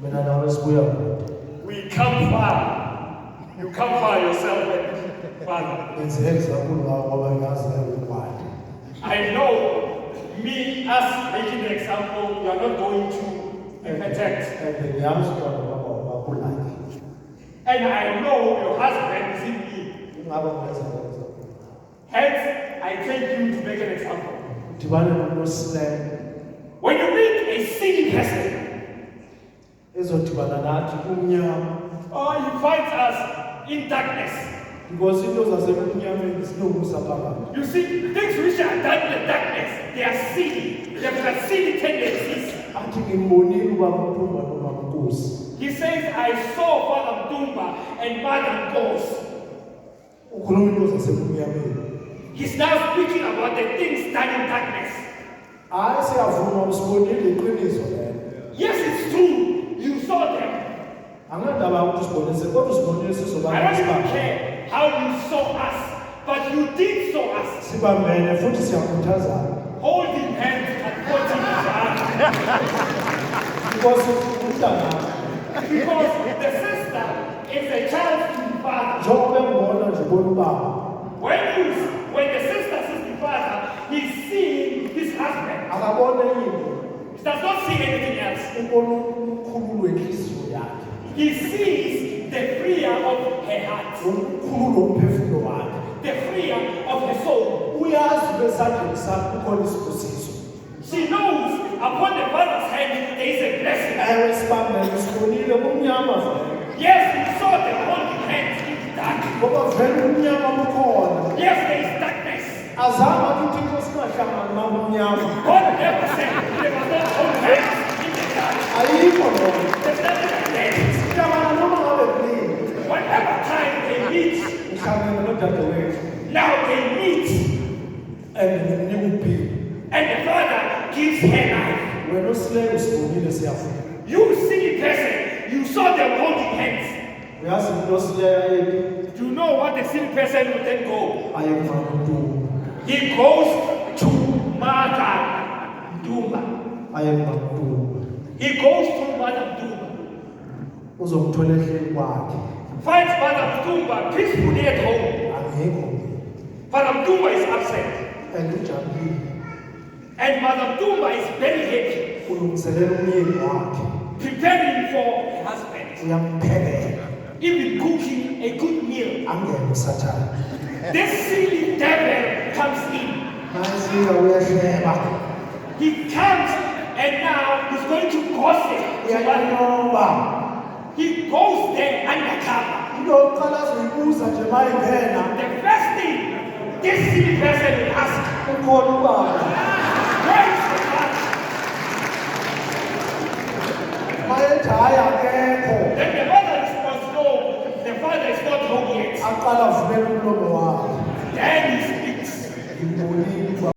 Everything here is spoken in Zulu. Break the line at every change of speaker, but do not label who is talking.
Mina nawe sibuya kude.
We come far. You come far yourself, Father.
Benze example ngoba ngazi ukubhala.
I know me, us making the example, you are not going to protect.
And ngiyazi kodwa ngoba wakulaki.
And I know your husband is in me.
Ngaba ngenza example.
Hence, I take you to make an example.
Udibane noSlam
When you meet a silly person,
ezodibana nathi kumnyama
or he finds us in darkness,
because into zasemnyameni sinokusa phakathi.
you see, things which are done in the darkness, they are silly. They've got silly tendencies.
Athi ngimbonile ubaba Mthumba noma Nkosi.
He says, I saw Father Mtumba and Mother Nkosi.
Ukhuluma into zasemnyameni.
He's now speaking about the things done in darkness.
Hayi siyavuma usibonile iqiniso lelo.
Yes, it's true. You saw them.
Angadaba ukuthi sibonise kodwa usibonile
I
sizobana
don't even
sibambene.
care how you saw us, but you did saw us.
Sibambene futhi siyakhuthazana.
Holding hands and holding each other.
Because umntana
Because the sister is a child to the father.
njengoba ngibona nje ubona ubaba.
When the sister sees the father, he's seeing his husband.
Akabone into.
He does not see anything else.
Ubona umkhulu wenhliziyo yakhe.
He sees the freer of her heart,
Umkhulu womphefumulo wakhe.
the freer of her soul.
Uyazi besandleni sakhe kukhona isibusiso.
She knows upon the father's hand there is a blessing.
Ewe sibambene sibonile kumnyama vele.
Yes, we saw them holding hands in the dark.
Ngoba vele umnyama bukhona.
Yes, there is darkness.
Azama ukuthi into singahlangani nakumnyama.
God never said they must not hold hands in the dark.
Ayikho lona.
There's nothing like that.
Sihlangana noma ngabe kunini.
Whatever time they meet,
Ngihlangene nodadewethu.
now they meet,
And ngimnika uphilo.
and the father gives her life.
Wena uSlay usibonile siyafuna.
You silly person, you saw them holding hands.
Uyazi into uSlay ayephi?
You know what the silly person will then go?
Ayekufana uNtuma.
He goes to Mother Mtumba.
Ayekufana uNtuma.
He goes to Mother Mtumba.
Uzomthola ehleli kwakhe.
Finds Mother Mtumba peacefully at home.
Angekho.
Mother Mtumba is upset.
And ujabulile.
And Mother Mtumba is very happy,
Ulungiselela umyeni wakhe.
preparing for her husband,
Uyamphekela.
even cooking a good meal.
Angene usathane.
This silly devil comes in.
Manje uyahleba.
He comes and now he's going to gossip.
Uyanyoba.
He goes there undercover.
Into yokuqala azoyibuza nje mayingena.
The first thing this silly person will ask,
Ukhona ubaba.
where is the father?
Mayethi hayi akekho.
Then the mother responds, no, the father is not home yet.
Aqala avumela umlomo wakhe.
Then he speaks.
Ngibonile